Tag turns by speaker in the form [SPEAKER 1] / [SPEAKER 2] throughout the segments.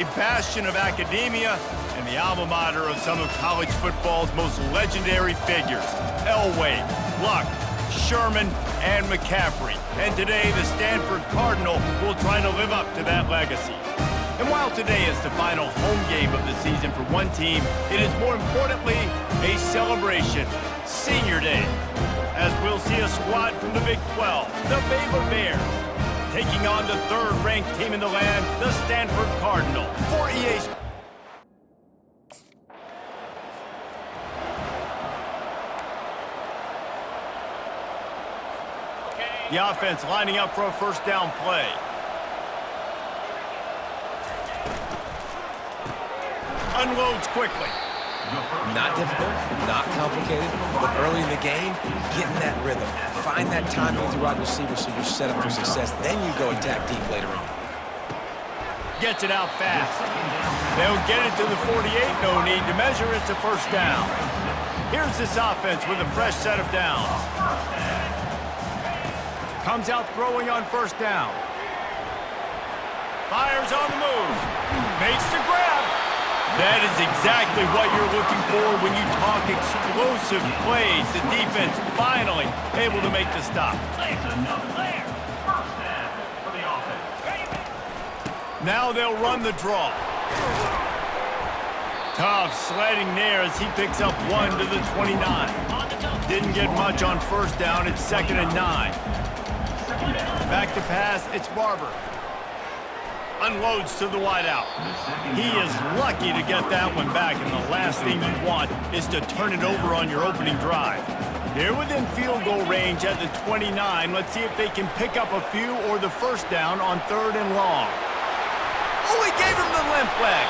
[SPEAKER 1] A bastion of academia and the alma mater of some of college football's most legendary figures, Elway, Luck, Sherman, and McCaffrey. And today, the Stanford Cardinal will try to live up to that legacy. And while today is the final home game of the season for one team, it is more importantly a celebration, Senior Day, as we'll see a squad from the Big 12, the Baylor Bears, taking on the third-ranked team in the land, the Stanford Cardinal. For EA Sports. The offense lining up for a first down play. Unloads quickly.
[SPEAKER 2] Not difficult, not complicated, but early in the game, getting that rhythm. Find that timing with your wide receiver so you're set up for success. Then you go attack deep later on.
[SPEAKER 1] Gets it out fast. They'll get it to the 48. No need to measure it to first down. Here's this offense with a fresh set of downs. Comes out throwing on first down. Fires on the move. Makes the grab. That is exactly what you're looking for when you talk explosive plays. The defense finally able to make the stop. Now they'll run the draw. Tough sledding there as he picks up 1 to the 29. Didn't get much on first down. It's 2nd and 9. Back to pass. It's Barber. Unloads to the wideout. He is lucky to get that one back, and the last thing you want is to turn it over on your opening drive. They're within field goal range at the 29. Let's see if they can pick up a few or the first down on 3rd and long. Oh, he gave him the limp leg.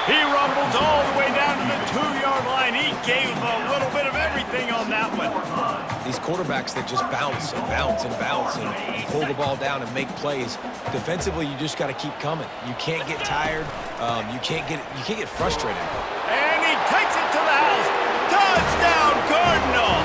[SPEAKER 1] He rumbles all the way down to the 2-yard line. He gave him a little bit of everything on that one.
[SPEAKER 2] These quarterbacks that just bounce and bounce and bounce and pull the ball down and make plays. Defensively, you just got to keep coming. You can't get tired. You can't get frustrated.
[SPEAKER 1] And he takes it to the house. Touchdown, Cardinal!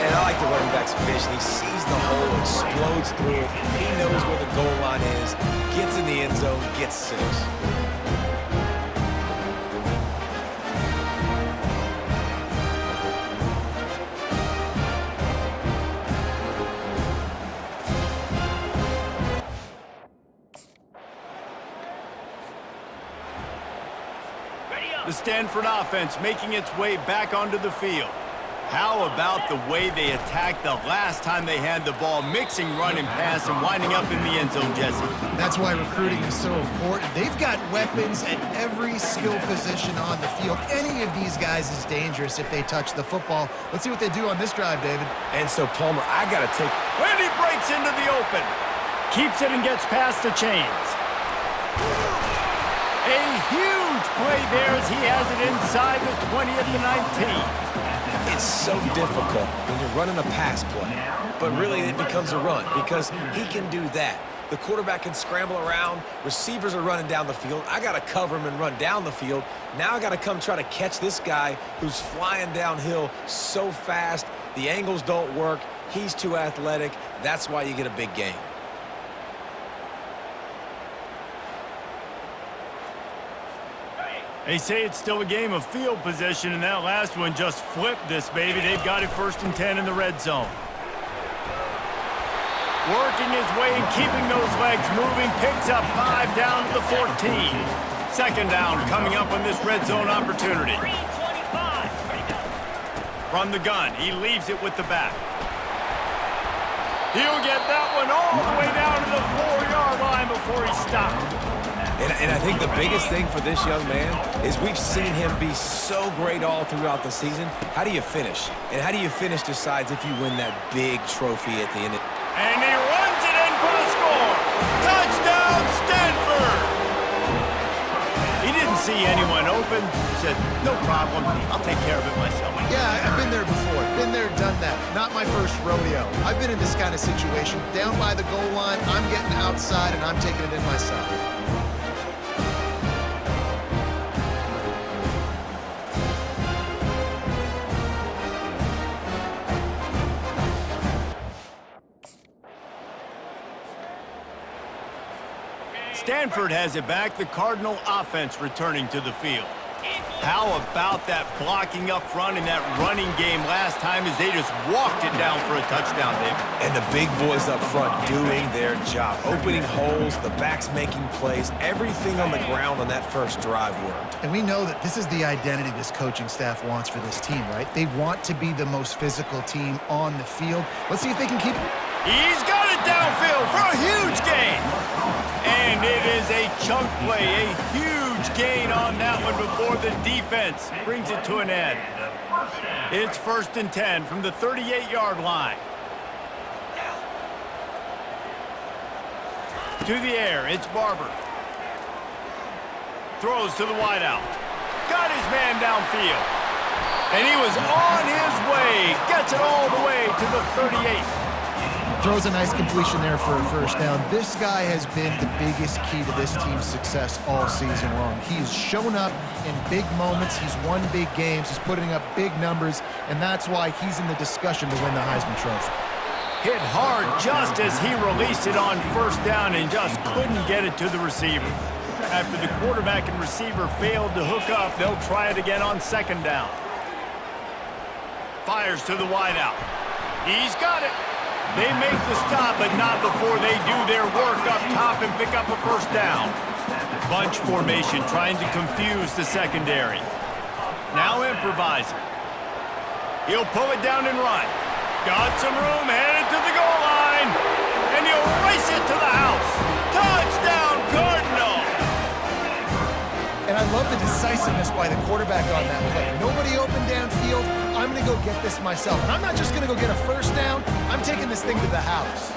[SPEAKER 2] And I like the running back's vision. He sees the hole, explodes through it. He knows where the goal line is, gets in the end zone, gets 6.
[SPEAKER 1] The Stanford offense making its way back onto the field. How about the way they attacked the last time they had the ball, mixing run and pass and winding up in the end zone, Jesse?
[SPEAKER 3] That's why recruiting is so important. They've got weapons at every skill position on the field. Any of these guys is dangerous if they touch the football. Let's see what they do on this drive, David.
[SPEAKER 2] And so, Palmer, I got to take...
[SPEAKER 1] When he breaks into the open, keeps it and gets past the chains. A huge play there as he has it inside the 20 at the 19.
[SPEAKER 2] It's so difficult when you're running a pass play, but really it becomes a run because he can do that. The quarterback can scramble around. Receivers are running down the field. I got to cover him and run down the field. Now I got to come try to catch this guy who's flying downhill so fast. The angles don't work. He's too athletic. That's why you get a big gain.
[SPEAKER 1] They say it's still a game of field position, and that last one just flipped this baby. They've got it 1st and 10 in the red zone. Working his way and keeping those legs moving, picks up 5 down to the 14. 2nd down coming up on this red zone opportunity. From the gun, he leaves it with the back. He'll get that one all the way down to the 4-yard line before he stopped.
[SPEAKER 2] And I think the biggest thing for this young man is we've seen him be so great all throughout the season. How do you finish? And how do you finish decides if you win that big trophy at the end.
[SPEAKER 1] And he runs it in for the score. Touchdown, Stanford! He didn't see anyone open. He said, no problem. I'll take care of it myself.
[SPEAKER 3] Yeah, I've been there before. Been there, done that. Not my first rodeo. I've been in this kind of situation. Down by the goal line, I'm getting outside, and I'm taking it in myself.
[SPEAKER 1] Stanford has it back. The Cardinal offense returning to the field. How about that blocking up front in that running game last time as they just walked it down for a touchdown, David?
[SPEAKER 2] And the big boys up front doing their job. Opening holes, the backs making plays, everything on the ground on that first drive worked.
[SPEAKER 3] And we know that this is the identity this coaching staff wants for this team, right? They want to be the most physical team on the field. Let's see if they can keep it.
[SPEAKER 1] He's got it downfield for a huge gain. And it is a chunk play, a huge gain on that one before the defense brings it to an end. It's 1st and 10 from the 38-yard line. To the air, it's Barber. Throws to the wideout. Got his man downfield. And he was on his way. Gets it all the way to the 38.
[SPEAKER 3] Throws a nice completion there for a first down. This guy has been the biggest key to this team's success all season long. He's shown up in big moments. He's won big games. He's putting up big numbers, and that's why he's in the discussion to win the Heisman Trophy.
[SPEAKER 1] Hit hard just as he released it on first down and just couldn't get it to the receiver. After the quarterback and receiver failed to hook up, they'll try it again on 2nd down. Fires to the wideout. He's got it. They make the stop, but not before they do their work up top and pick up a first down. Bunch formation trying to confuse the secondary. Now improvising. He'll pull it down and run. Got some room, headed to the goal line. And he'll race it to the house. Touchdown, Cardinal!
[SPEAKER 3] And I love the decisiveness by the quarterback on that play. Nobody open downfield. I'm going to go get this myself. And I'm not just going to go get a first down. I'm taking this thing to the house.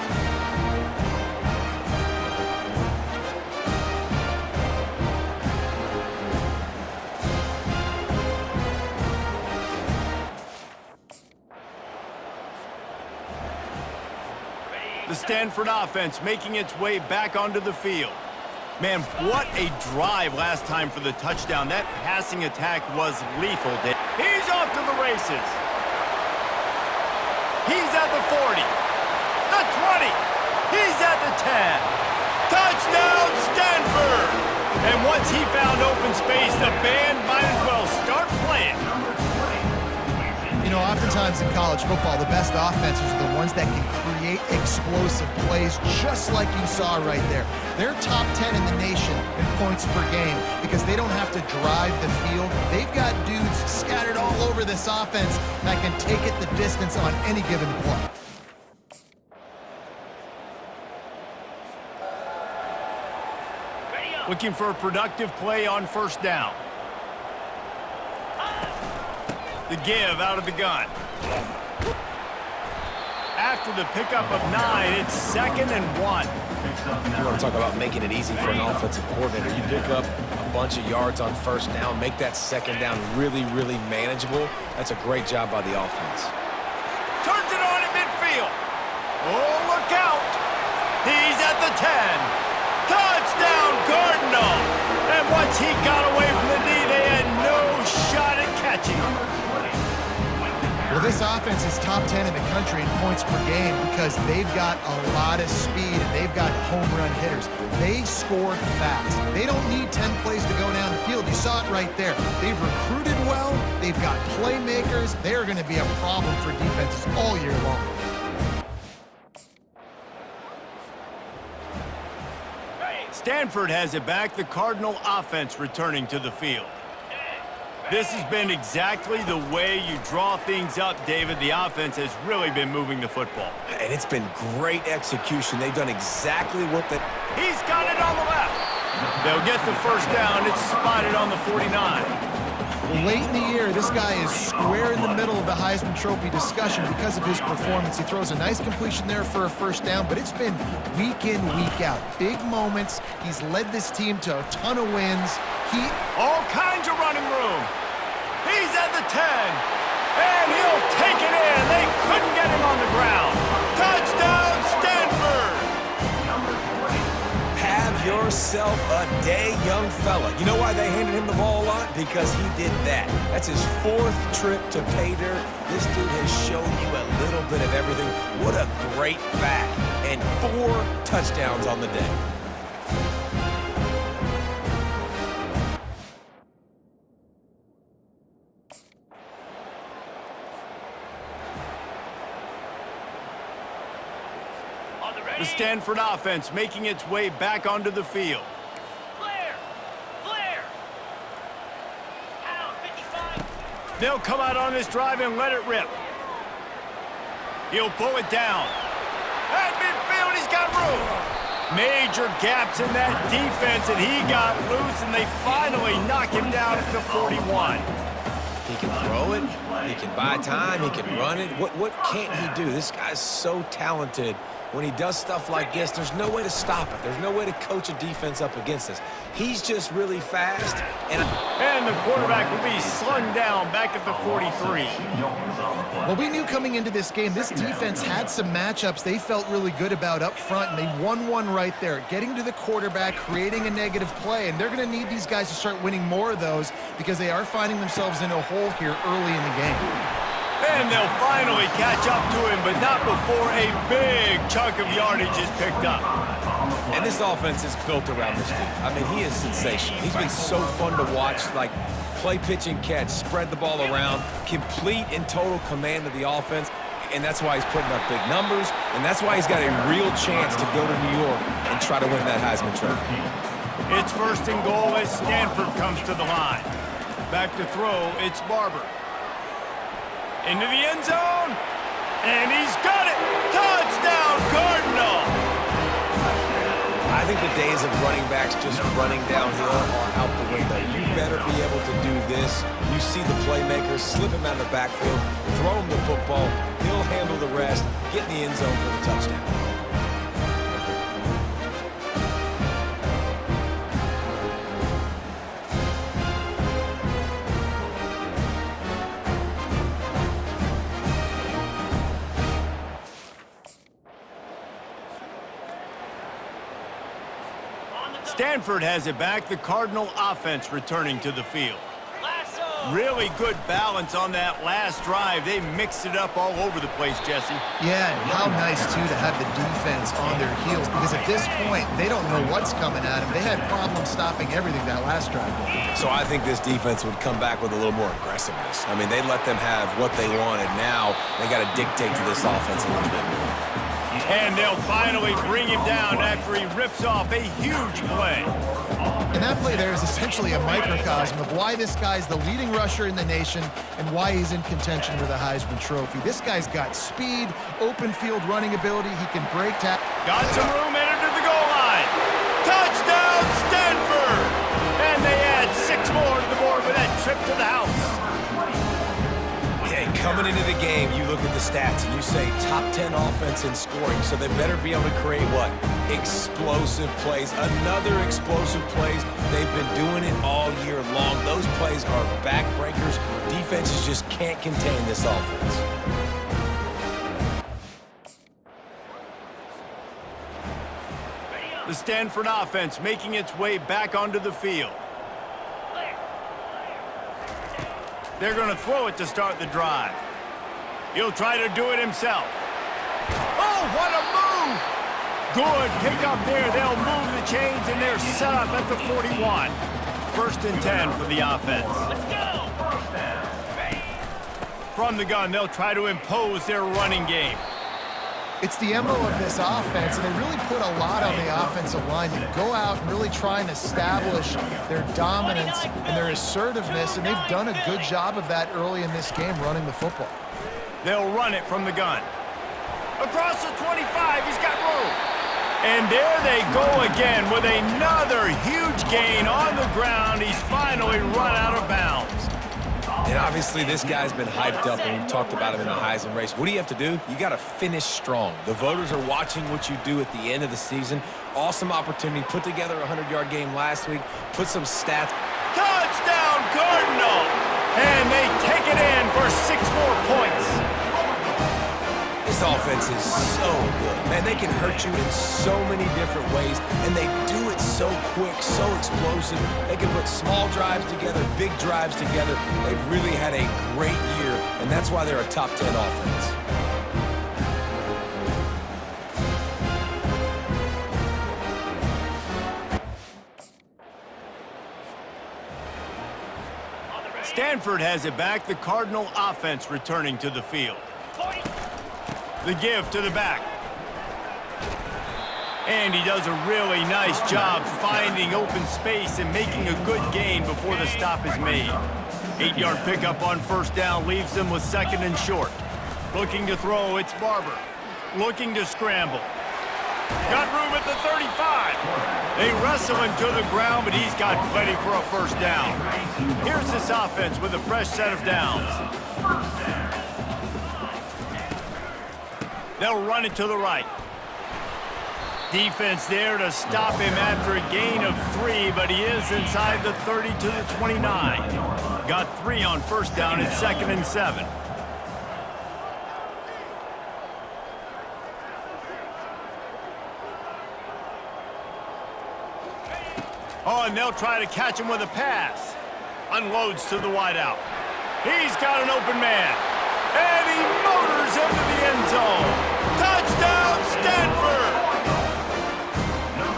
[SPEAKER 1] The Stanford offense making its way back onto the field. Man, what a drive last time for the touchdown. That passing attack was lethal. He's off to the races. He's at the 40, the 20, he's at the 10. Touchdown, Stanford! And once he found open space, the band might as well start playing.
[SPEAKER 3] You know, oftentimes in college football, the best offenses are the ones that can create explosive plays, just like you saw right there. They're top 10 in the nation in points per game because they don't have to drive the field. They've got dudes scattered all over this offense that can take it the distance on any given play.
[SPEAKER 1] Looking for a productive play on first down. The give out of the gun. After the pickup of 9, it's 2nd and 1.
[SPEAKER 2] You want to talk about making it easy for an offensive coordinator. You pick up a bunch of yards on first down, make that 2nd down really, really manageable. That's a great job by the offense.
[SPEAKER 1] Turns it on at midfield. Oh, look out. He's at the 10. Touchdown, Cardinal. And once he got away from the knee, they had no shot at catching him.
[SPEAKER 3] Well, this offense is top 10 in the country in points per game because they've got a lot of speed and they've got home run hitters. They score fast. They don't need 10 plays to go down the field. You saw it right there. They've recruited well. They've got playmakers. They are going to be a problem for defenses all year long.
[SPEAKER 1] Stanford has it back. The Cardinal offense returning to the field. This has been exactly the way you draw things up, David. The offense has really been moving the football.
[SPEAKER 2] And it's been great execution. They've done exactly what they...
[SPEAKER 1] He's got it on the left. They'll get the first down. It's spotted on the 49.
[SPEAKER 3] Late in the year, this guy is square in the middle of the Heisman Trophy discussion because of his performance. He throws a nice completion there for a first down, but it's been week in, week out. Big moments. He's led this team to a ton of wins.
[SPEAKER 1] All kinds of running room. He's at the 10. And he'll take it in. They couldn't get him on the ground. Touchdown, Stanford!
[SPEAKER 2] Have yourself a day, young fella. You know why they handed him the ball a lot? Because he did that. That's his 4th trip to pay dirt. This dude has shown you a little bit of everything. What a great back. And 4 touchdowns on the day.
[SPEAKER 1] The Stanford offense making its way back onto the field. They'll come out on this drive and let it rip. He'll pull it down. At midfield, he's got room. Major gaps in that defense, and he got loose, and they finally knock him down at the 41.
[SPEAKER 2] He can throw it. He can buy time. He can run it. What can't he do? This guy's so talented. When he does stuff like this, there's no way to stop it. There's no way to coach a defense up against this. He's just really fast.
[SPEAKER 1] And the quarterback will be slung down back at the 43.
[SPEAKER 3] Well, we knew coming into this game, this defense had some matchups they felt really good about up front, and they won one right there, getting to the quarterback, creating a negative play, and they're going to need these guys to start winning more of those because they are finding themselves in a hole here early in the game.
[SPEAKER 1] And they'll finally catch up to him, but not before a big chunk of yardage is picked up.
[SPEAKER 2] And this offense is built around this dude. I mean, he is sensational. He's been so fun to watch, like play, pitch, and catch, spread the ball around, complete and total command of the offense, and that's why he's putting up big numbers, and that's why he's got a real chance to go to New York and try to win that Heisman Trophy.
[SPEAKER 1] It's 1st and goal as Stanford comes to the line. Back to throw, it's Barber. Into the end zone, and he's got it! Touchdown, Cardinal!
[SPEAKER 2] I think the days of running backs just running downhill are out the window. You better be able to do this. You see the playmakers, slip him out of the backfield, throw him the football, he'll handle the rest, get in the end zone for the touchdown.
[SPEAKER 1] Stanford has it back. The Cardinal offense returning to the field. Really good balance on that last drive. They mixed it up all over the place, Jesse.
[SPEAKER 3] Yeah, and how nice, too, to have the defense on their heels, because at this point, they don't know what's coming at them. They had problems stopping everything that last drive.
[SPEAKER 2] So I think this defense would come back with a little more aggressiveness. I mean, they let them have what they wanted. Now they got to dictate to this offense a little bit more.
[SPEAKER 1] And they'll finally bring him down after he rips off a huge play.
[SPEAKER 3] And that play there is essentially a microcosm of why this guy's the leading rusher in the nation and why he's in contention for the Heisman Trophy. This guy's got speed, open field running ability. He can break tackles.
[SPEAKER 1] Got some room, entered to the goal line. Touchdown, Stanford! And they add 6 more to the board with that trip to the house.
[SPEAKER 2] Yeah, coming into the game, you look at the stats and you say top 10 offense in scoring, so they better be able to create what? Explosive plays. Another explosive plays. They've been doing it all year long. Those plays are backbreakers. Defenses just can't contain this offense.
[SPEAKER 1] The Stanford offense making its way back onto the field. They're going to throw it to start the drive. He'll try to do it himself. Oh, what a move! Good pick up there. They'll move the chains, and they're set up at the 41. 1st and 10 for the offense. Let's go! From the gun, they'll try to impose their running game.
[SPEAKER 3] It's the MO of this offense, and they really put a lot on the offensive line to go out and really try and establish their dominance and their assertiveness, and they've done a good job of that early in this game, running the football.
[SPEAKER 1] They'll run it from the gun. Across the 25, he's got room. And there they go again with another huge gain on the ground. He's finally run out of bounds.
[SPEAKER 2] And obviously this guy's been hyped up, and we've talked about him in the Heisman race. What do you have to do? You got to finish strong. The voters are watching what you do at the end of the season. Awesome opportunity. Put together a 100-yard game last week. Put some stats.
[SPEAKER 1] Touchdown, Cardinal! And they take it in for 6 more points.
[SPEAKER 2] This offense is so good. Man, they can hurt you in so many different ways, and they do it so quick, so explosive. They can put small drives together, big drives together. They've really had a great year, and that's why they're a top 10 offense.
[SPEAKER 1] Stanford has it back. The Cardinal offense returning to the field. The give to the back. And he does a really nice job finding open space and making a good gain before the stop is made. 8-yard pickup on first down leaves them with 2nd and short. Looking to throw, it's Barber. Looking to scramble. Got room at the 35. They wrestle him to the ground, but he's got plenty for a first down. Here's this offense with a fresh set of downs. They'll run it to the right. Defense there to stop him after a gain of 3, but he is inside the 30 to the 29. Got 3 on first down and 2nd and 7. Oh, and they'll try to catch him with a pass. Unloads to the wideout. He's got an open man. And he motors into the end zone. Touchdown, Stanford!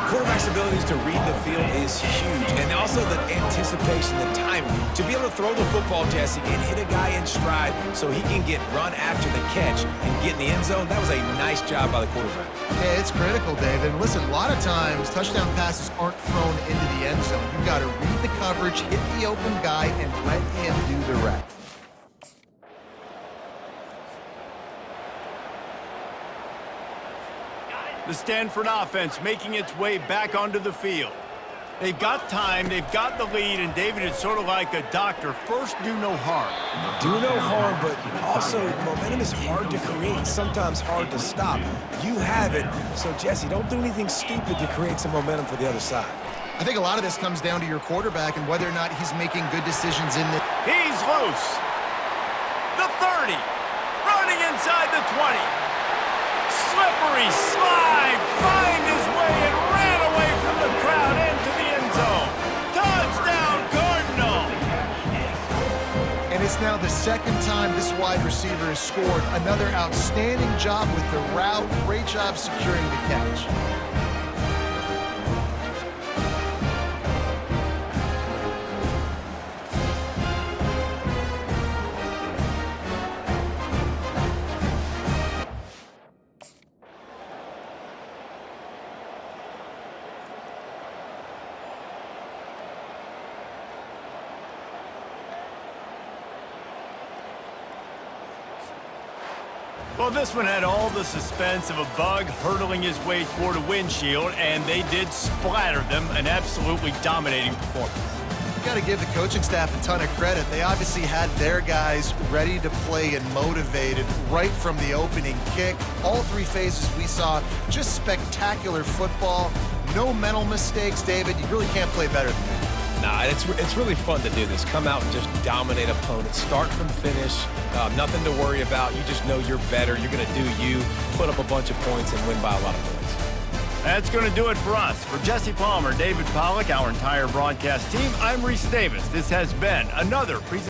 [SPEAKER 2] Quarterback's abilities to read the field is huge, and also the anticipation, the timing. To be able to throw the football, Jesse, and hit a guy in stride so he can get run after the catch and get in the end zone, that was a nice job by the quarterback.
[SPEAKER 3] Yeah, it's critical, David. Listen, a lot of times, touchdown passes aren't thrown into the end zone. You've got to read the coverage, hit the open guy, and let him do the rest.
[SPEAKER 1] The Stanford offense making its way back onto the field. They've got time, they've got the lead, and David, it's sort of like a doctor. First, do no harm.
[SPEAKER 2] Do no harm, but also momentum is hard to create, sometimes hard to stop. You have it, so Jesse, don't do anything stupid to create some momentum for the other side.
[SPEAKER 3] I think a lot of this comes down to your quarterback and whether or not he's making good decisions in the...
[SPEAKER 1] He's loose. The 30. Running inside the 20. Slippery slide. Find his way and ran away from the crowd into the end zone. Touchdown, Cardinal.
[SPEAKER 3] And it's now the 2nd time this wide receiver has scored. Another outstanding job with the route. Great job securing the catch.
[SPEAKER 1] Well, this one had all the suspense of a bug hurtling his way toward a windshield, and they did splatter them. An absolutely dominating performance.
[SPEAKER 3] You got to give the coaching staff a ton of credit. They obviously had their guys ready to play and motivated right from the opening kick. All 3 phases we saw, just spectacular football. No mental mistakes, David. You really can't play better than that.
[SPEAKER 2] Nah, it's really fun to do this. Come out and just dominate opponents. Start from finish. Nothing to worry about. You just know you're better. You're going to do you, put up a bunch of points, and win by a lot of points.
[SPEAKER 1] That's going to do it for us. For Jesse Palmer, David Pollack, our entire broadcast team, I'm Reese Davis. This has been another presentation.